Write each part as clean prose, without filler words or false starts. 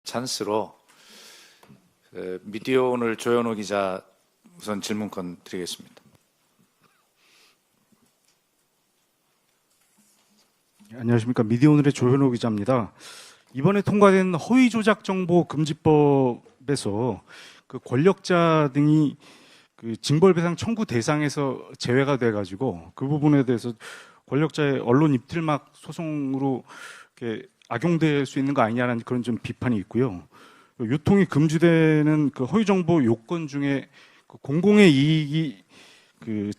찬스로 미디어오늘 조현호 기자 우선 질문권 드리겠습니다. 안녕하십니까. 미디어오늘의 조현호 기자입니다. 이번에 통과된 허위 조작 정보 금지법에서 그 권력자 등이 그 징벌배상 청구 대상에서 제외가 돼가지고 그 부분에 대해서 권력자의 언론 입틀막 소송으로 이렇게 악용될 수 있는 거 아니냐라는 그런 좀 비판이 있고요. 유통이 금지되는 그 허위 정보 요건 중에 그 공공의 이익이 그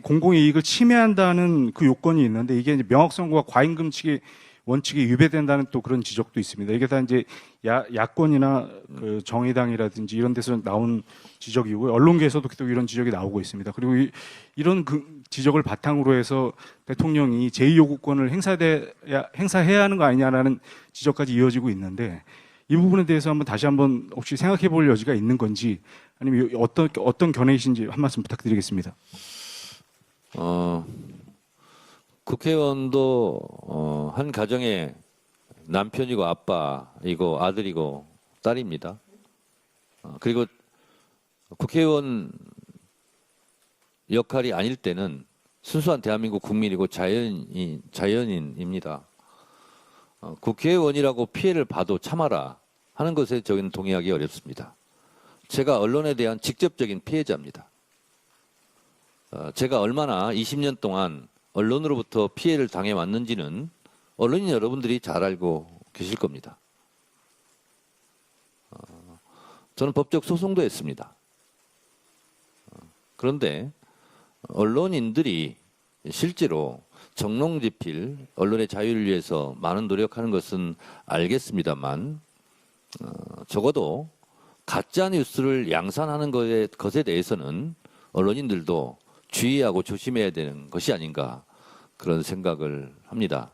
공공의 이익을 침해한다는 그 요건이 있는데 이게 이제 명확성과 과잉금칙의 원칙에 위배된다는 또 그런 지적도 있습니다. 이게 다 이제 야권이나 그 정의당이라든지 이런 데서 나온 지적이고요. 언론계에서도 또 이런 지적이 나오고 있습니다. 그리고 이런 그 지적을 바탕으로 해서 대통령이 제2요구권을 행사해야 하는 거 아니냐라는 지적까지 이어지고 있는데 이 부분에 대해서 다시 한번 혹시 생각해 볼 여지가 있는 건지 아니면 어떤 견해이신지 한 말씀 부탁드리겠습니다. 국회의원도 한 가정의 남편이고 아빠이고 아들이고 딸입니다. 그리고 국회의원 역할이 아닐 때는 순수한 대한민국 국민이고 자연인입니다. 국회의원이라고 피해를 봐도 참아라 하는 것에 저희는 동의하기 어렵습니다. 제가 언론에 대한 직접적인 피해자입니다. 제가 얼마나 20년 동안 언론으로부터 피해를 당해왔는지는 언론인 여러분들이 잘 알고 계실 겁니다. 저는 법적 소송도 했습니다. 그런데 언론인들이 실제로 정론집필, 언론의 자유를 위해서 많은 노력하는 것은 알겠습니다만 적어도 가짜뉴스를 양산하는 것에 대해서는 언론인들도 주의하고 조심해야 되는 것이 아닌가 그런 생각을 합니다.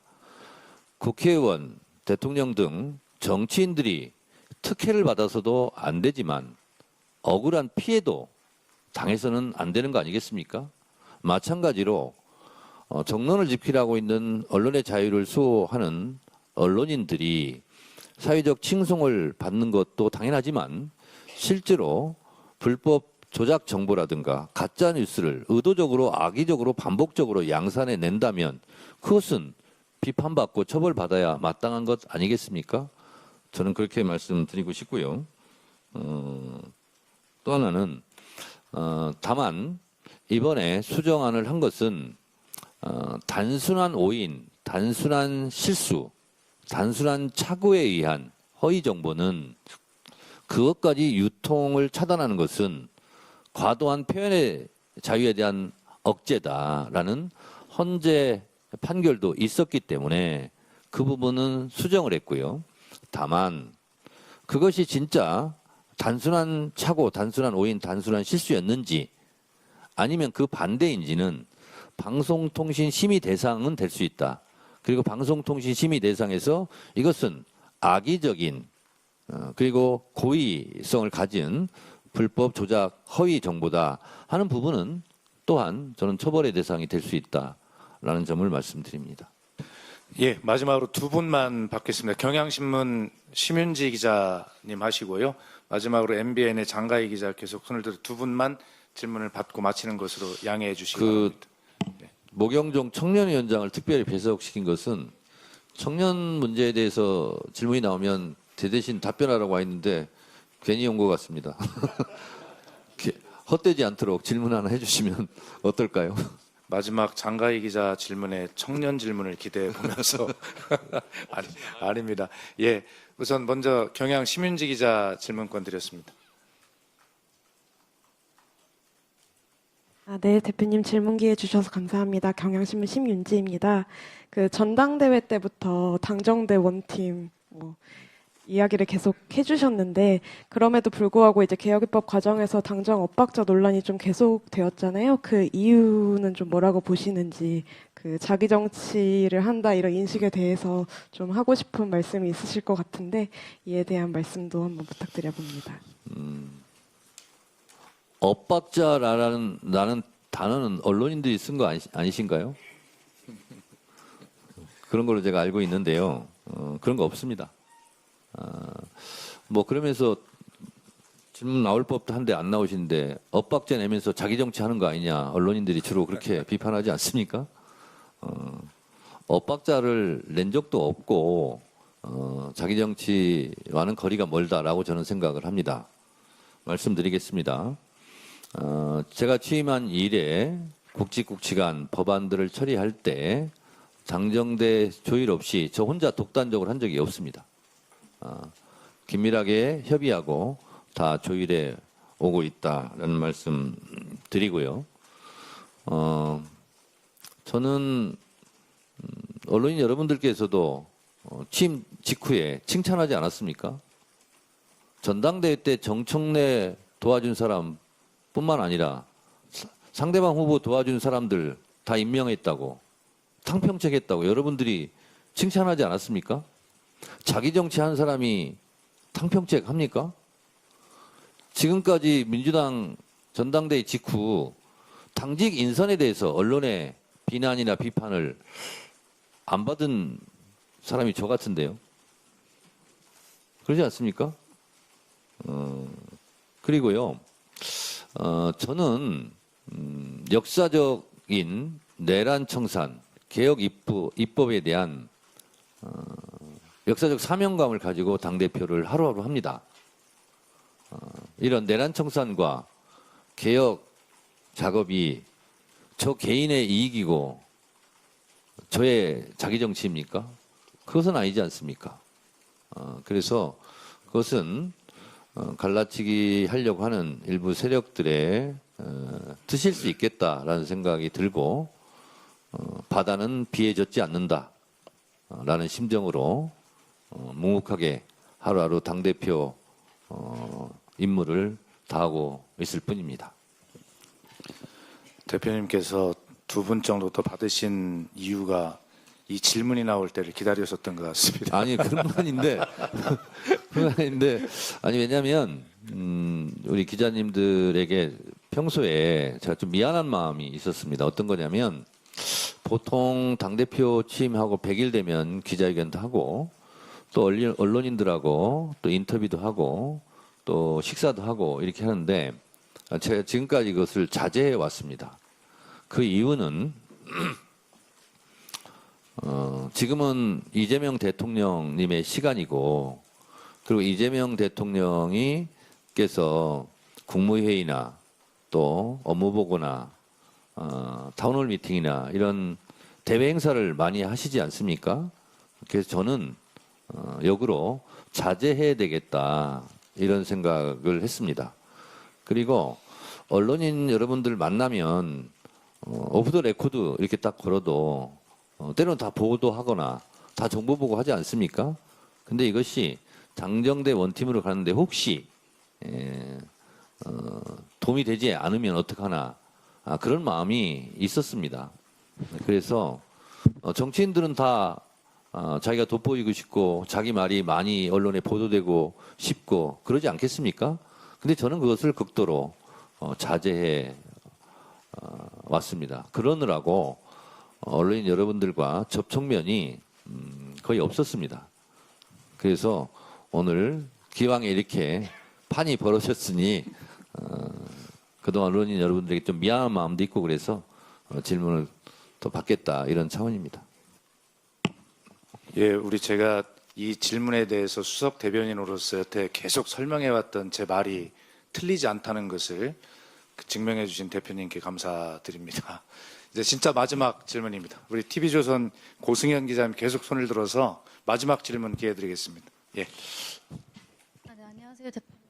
국회의원, 대통령 등 정치인들이 특혜를 받아서도 안 되지만 억울한 피해도 당해서는 안 되는 거 아니겠습니까? 마찬가지로 정론을 지키라고 있는 언론의 자유를 수호하는 언론인들이 사회적 칭송을 받는 것도 당연하지만 실제로 불법 조작 정보라든가 가짜 뉴스를 의도적으로 악의적으로 반복적으로 양산해 낸다면 그것은 비판받고 처벌받아야 마땅한 것 아니겠습니까? 저는 그렇게 말씀드리고 싶고요. 또 하나는 다만 이번에 수정안을 한 것은 단순한 오인, 단순한 실수, 단순한 착오에 의한 허위 정보는 그것까지 유통을 차단하는 것은 과도한 표현의 자유에 대한 억제다라는 헌재 판결도 있었기 때문에 그 부분은 수정을 했고요. 다만 그것이 진짜 단순한 착오, 단순한 오인, 단순한 실수였는지 아니면 그 반대인지는 방송통신심의 대상은 될 수 있다. 그리고 방송통신심의 대상에서 이것은 악의적인 그리고 고의성을 가진 불법 조작 허위 정보다 하는 부분은 또한 저는 처벌의 대상이 될 수 있다라는 점을 말씀드립니다. 예, 마지막으로 두 분만 받겠습니다. 경향신문 심윤지 기자님 하시고요. 마지막으로 MBN의 장가희 기자 계속 손을 들어 두 분만 질문을 받고 마치는 것으로 양해해 주시기 바랍니다. 네. 모경종 청년위원장을 특별히 배석시킨 것은 청년 문제에 대해서 질문이 나오면 대신 답변하라고 와 있는데 괜히 온 것 같습니다. 헛되지 않도록 질문 하나 해주시면 어떨까요? 마지막 장가희 기자 질문에 청년 질문을 기대해 보면서 아닙니다. 예, 우선 먼저 경향 심윤지 기자 질문권 드렸습니다. 네, 대표님 질문 기회 주셔서 감사합니다. 경향신문 심윤지입니다. 그 전당대회 때부터 당정대 원팀 이야기를 계속 해주셨는데 그럼에도 불구하고 이제 개혁입법 과정에서 당정 엇박자 논란이 좀 계속되었잖아요. 그 이유는 좀 뭐라고 보시는지 그 자기 정치를 한다 이런 인식에 대해서 좀 하고 싶은 말씀이 있으실 것 같은데 이에 대한 말씀도 한번 부탁드려 봅니다. 엇박자라는 단어는 언론인들이 쓴 거 아니신가요? 그런 걸로 제가 알고 있는데요. 그런 거 없습니다. 뭐 그러면서 질문 나올 법도 한데 안 나오시는데 엇박자 내면서 자기 정치하는 거 아니냐 언론인들이 주로 그렇게 비판하지 않습니까? 엇박자를 낸 적도 없고 자기 정치와는 거리가 멀다라고 저는 생각을 합니다. 말씀드리겠습니다. 제가 취임한 이래 굵직굵직한 법안들을 처리할 때 당정대 조율 없이 저 혼자 독단적으로 한 적이 없습니다. 긴밀하게 협의하고 다 조율해 오고 있다라는 말씀 드리고요. 저는 언론인 여러분들께서도 취임 직후에 칭찬하지 않았습니까? 전당대회 때 정청래 도와준 사람뿐만 아니라 상대방 후보 도와준 사람들 다 임명했다고 탕평책했다고 여러분들이 칭찬하지 않았습니까? 자기 정치한 사람이 탕평책 합니까? 지금까지 민주당 전당대회 직후 당직 인선에 대해서 언론의 비난이나 비판을 안 받은 사람이 저 같은데요. 그러지 않습니까? 그리고요, 저는 역사적인 내란 청산 개혁 입법에 대한 역사적 사명감을 가지고 당대표를 하루하루 합니다. 이런 내란 청산과 개혁 작업이 저 개인의 이익이고 저의 자기 정치입니까? 그것은 아니지 않습니까? 그래서 그것은 갈라치기 하려고 하는 일부 세력들의 드실 수 있겠다라는 생각이 들고 바다는 비에 젖지 않는다라는 심정으로 묵묵하게 하루하루 당대표 임무를 다하고 있을 뿐입니다. 대표님께서 2분 정도 더 받으신 이유가 이 질문이 나올 때를 기다렸었던 것 같습니다. 아니 그런 건 아닌데 아니 왜냐하면 우리 기자님들에게 평소에 제가 좀 미안한 마음이 있었습니다. 어떤 거냐면 보통 당대표 취임하고 100일 되면 기자회견도 하고 또 언론인들하고 또 인터뷰도 하고 또 식사도 하고 이렇게 하는데 제가 지금까지 그것을 자제해 왔습니다. 그 이유는 지금은 이재명 대통령님의 시간이고 그리고 이재명 대통령이께서 국무회의나 또 업무보고나 타운홀 미팅이나 이런 대외 행사를 많이 하시지 않습니까? 그래서 저는 역으로 자제해야 되겠다 이런 생각을 했습니다. 그리고 언론인 여러분들 만나면 오프 더 레코드 이렇게 딱 걸어도 때로는 다 보도하거나 다 정보 보고 하지 않습니까? 근데 이것이 당정대 원팀으로 가는데 혹시 도움이 되지 않으면 어떡하나 그런 마음이 있었습니다. 그래서 정치인들은 다 자기가 돋보이고 싶고 자기 말이 많이 언론에 보도되고 싶고 그러지 않겠습니까? 근데 저는 그것을 극도로 자제해 왔습니다. 그러느라고 언론인 여러분들과 접촉면이 거의 없었습니다. 그래서 오늘 기왕에 이렇게 판이 벌어졌으니 그동안 언론인 여러분들에게 좀 미안한 마음도 있고 그래서 질문을 더 받겠다 이런 차원입니다. 예, 제가 이 질문에 대해서 수석 대변인으로서 여태 계속 설명해왔던 제 말이 틀리지 않다는 것을 증명해 주신 대표님께 감사드립니다. 이제 진짜 마지막 질문입니다. 우리 TV조선 고승현 기자님 계속 손을 들어서 마지막 질문 기회 드리겠습니다. 예. 네, 안녕하세요, 대표님.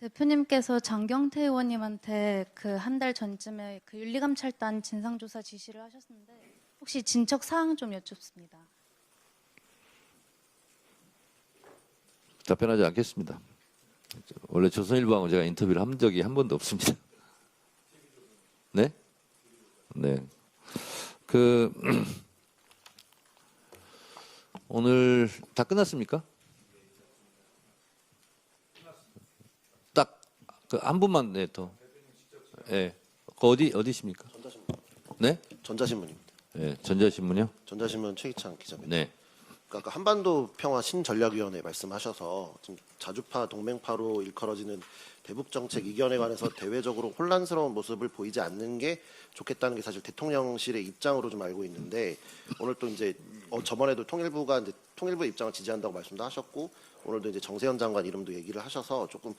대표님께서 장경태 의원님한테 한 달 전쯤에 윤리감찰단 진상조사 지시를 하셨는데 혹시 진척 사항 좀 여쭙습니다. 답변하지 않겠습니다. 원래 조선일보하고 제가 인터뷰를 한 적이 한 번도 없습니다. 네? 네. 오늘 다 끝났습니까? 딱 한 분만 네, 더. 예. 어디십니까? 전자신문. 네? 전자신문입니다. 예, 전자신문요? 전자신문 최기찬 기자입니다. 네. 그 한반도 평화 신전략위원회 말씀하셔서 지금 자주파 동맹파로 일컬어지는 대북 정책 이견에 관해서 대외적으로 혼란스러운 모습을 보이지 않는 게 좋겠다는 게 사실 대통령실의 입장으로 좀 알고 있는데 오늘 또 이제 저번에도 통일부가 이제 통일부의 입장을 지지한다고 말씀도 하셨고 오늘도 이제 정세현 장관 이름도 얘기를 하셔서 조금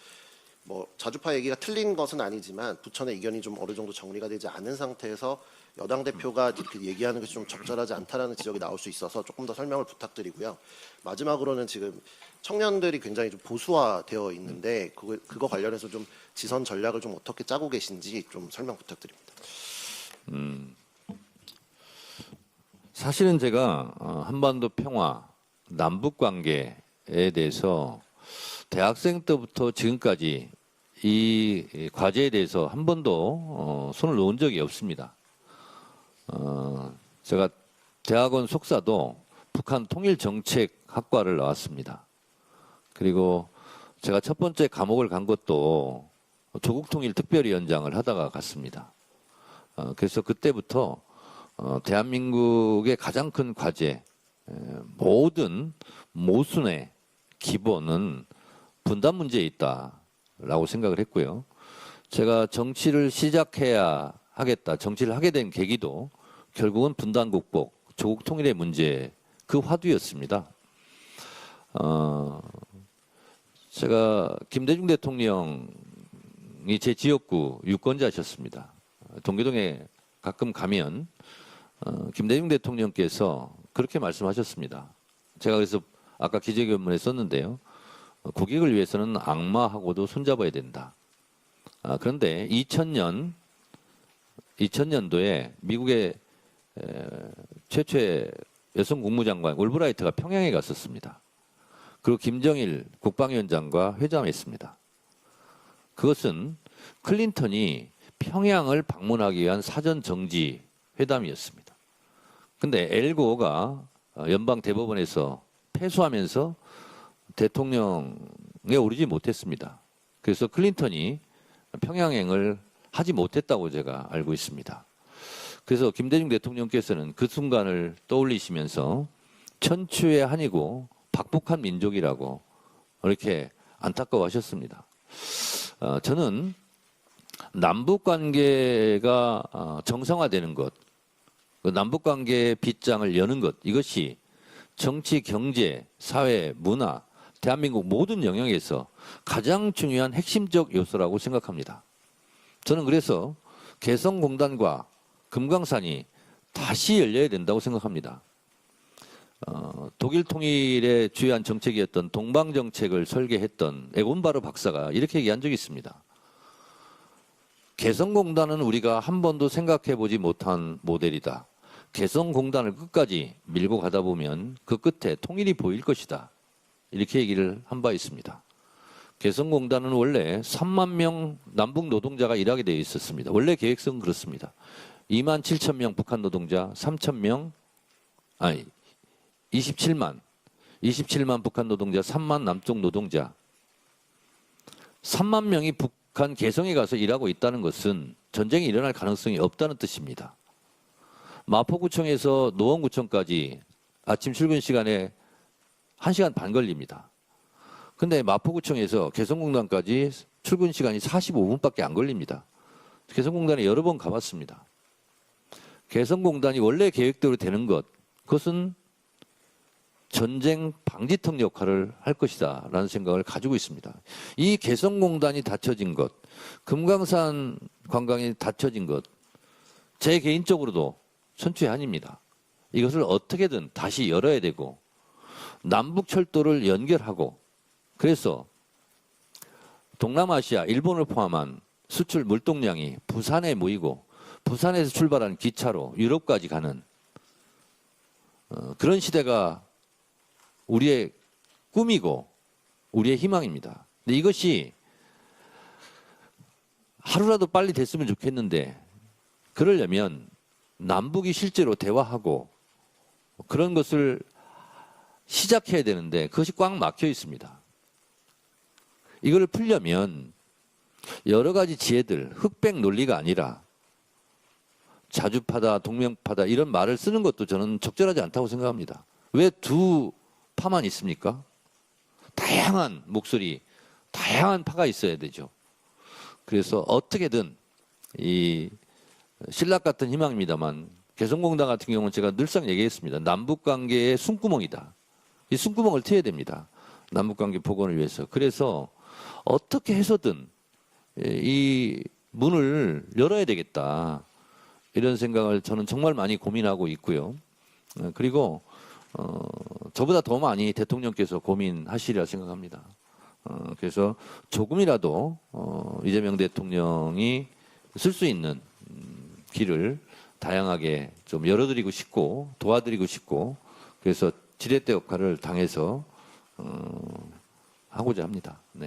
뭐 자주파 얘기가 틀린 것은 아니지만 부천의 이견이 좀 어느 정도 정리가 되지 않은 상태에서 여당 대표가 이렇게 얘기하는 것이 좀 적절하지 않다라는 지적이 나올 수 있어서 조금 더 설명을 부탁드리고요. 마지막으로는 지금 청년들이 굉장히 좀 보수화되어 있는데 그거 관련해서 좀 지선 전략을 좀 어떻게 짜고 계신지 좀 설명 부탁드립니다. 사실은 제가 한반도 평화, 남북 관계에 대해서 대학생 때부터 지금까지 이 과제에 대해서 한 번도 손을 놓은 적이 없습니다. 제가 대학원 석사도 북한 통일정책학과를 나왔습니다. 그리고 제가 첫 번째 감옥을 간 것도 조국통일특별위원장을 하다가 갔습니다. 그래서 그때부터 대한민국의 가장 큰 과제, 모든 모순의 기본은 분단 문제에 있다라고 생각을 했고요. 제가 정치를 시작해야 하겠다, 정치를 하게 된 계기도 결국은 분단 국복, 조국 통일의 문제 그 화두였습니다. 제가 김대중 대통령이 제 지역구 유권자셨습니다. 동교동에 가끔 가면 김대중 대통령께서 그렇게 말씀하셨습니다. 제가 그래서 아까 기자회견문에 썼는데요. 국익을 위해서는 악마하고도 손잡아야 된다. 그런데 2000년도에 미국의 최초의 여성 국무장관 올브라이트가 평양에 갔었습니다. 그리고 김정일 국방위원장과 회담했습니다. 그것은 클린턴이 평양을 방문하기 위한 사전 정지 회담이었습니다. 근데 엘고가 연방 대법원에서 패소하면서 대통령에 오르지 못했습니다. 그래서 클린턴이 평양행을 하지 못했다고 제가 알고 있습니다. 그래서 김대중 대통령께서는 그 순간을 떠올리시면서 천추의 한이고 박복한 민족이라고 이렇게 안타까워하셨습니다. 저는 남북 관계가 정상화되는 것, 남북 관계의 빗장을 여는 것, 이것이 정치, 경제, 사회, 문화, 대한민국 모든 영역에서 가장 중요한 핵심적 요소라고 생각합니다. 저는 그래서 개성공단과 금강산이 다시 열려야 된다고 생각합니다. 독일 통일의 주요한 정책이었던 동방정책을 설계했던 에곤 바르 박사가 이렇게 얘기한 적이 있습니다. 개성공단은 우리가 한 번도 생각해보지 못한 모델이다. 개성공단을 끝까지 밀고 가다 보면 그 끝에 통일이 보일 것이다. 이렇게 얘기를 한 바 있습니다. 개성공단은 원래 3만 명 남북 노동자가 일하게 되어 있었습니다. 원래 계획서는 그렇습니다. 2만 7천 명 북한 노동자, 27만 북한 노동자, 3만 남쪽 노동자. 3만 명이 북한 개성에 가서 일하고 있다는 것은 전쟁이 일어날 가능성이 없다는 뜻입니다. 마포구청에서 노원구청까지 아침 출근 시간에 1시간 반 걸립니다. 근데 마포구청에서 개성공단까지 출근 시간이 45분밖에 안 걸립니다. 개성공단에 여러 번 가봤습니다. 개성공단이 원래 계획대로 되는 것, 그것은 전쟁 방지턱 역할을 할 것이다 라는 생각을 가지고 있습니다. 이 개성공단이 닫혀진 것, 금강산 관광이 닫혀진 것, 제 개인적으로도 천추의 한입니다. 이것을 어떻게든 다시 열어야 되고 남북철도를 연결하고 그래서 동남아시아, 일본을 포함한 수출 물동량이 부산에 모이고 부산에서 출발한 기차로 유럽까지 가는 그런 시대가 우리의 꿈이고 우리의 희망입니다. 근데 이것이 하루라도 빨리 됐으면 좋겠는데 그러려면 남북이 실제로 대화하고 그런 것을 시작해야 되는데 그것이 꽉 막혀 있습니다. 이걸 풀려면 여러 가지 지혜들, 흑백 논리가 아니라 자주파다, 동맹파다 이런 말을 쓰는 것도 저는 적절하지 않다고 생각합니다. 왜 두 파만 있습니까? 다양한 목소리, 다양한 파가 있어야 되죠. 그래서 어떻게든 이 신락 같은 희망입니다만 개성공단 같은 경우는 제가 늘상 얘기했습니다. 남북관계의 숨구멍이다. 이 숨구멍을 트여야 됩니다. 남북관계 복원을 위해서. 그래서 어떻게 해서든 이 문을 열어야 되겠다. 이런 생각을 저는 정말 많이 고민하고 있고요. 그리고 저보다 더 많이 대통령께서 고민하시리라 생각합니다. 그래서 조금이라도 이재명 대통령이 쓸 수 있는 길을 다양하게 좀 열어드리고 싶고 도와드리고 싶고 그래서 지렛대 역할을 당해서 하고자 합니다. 네.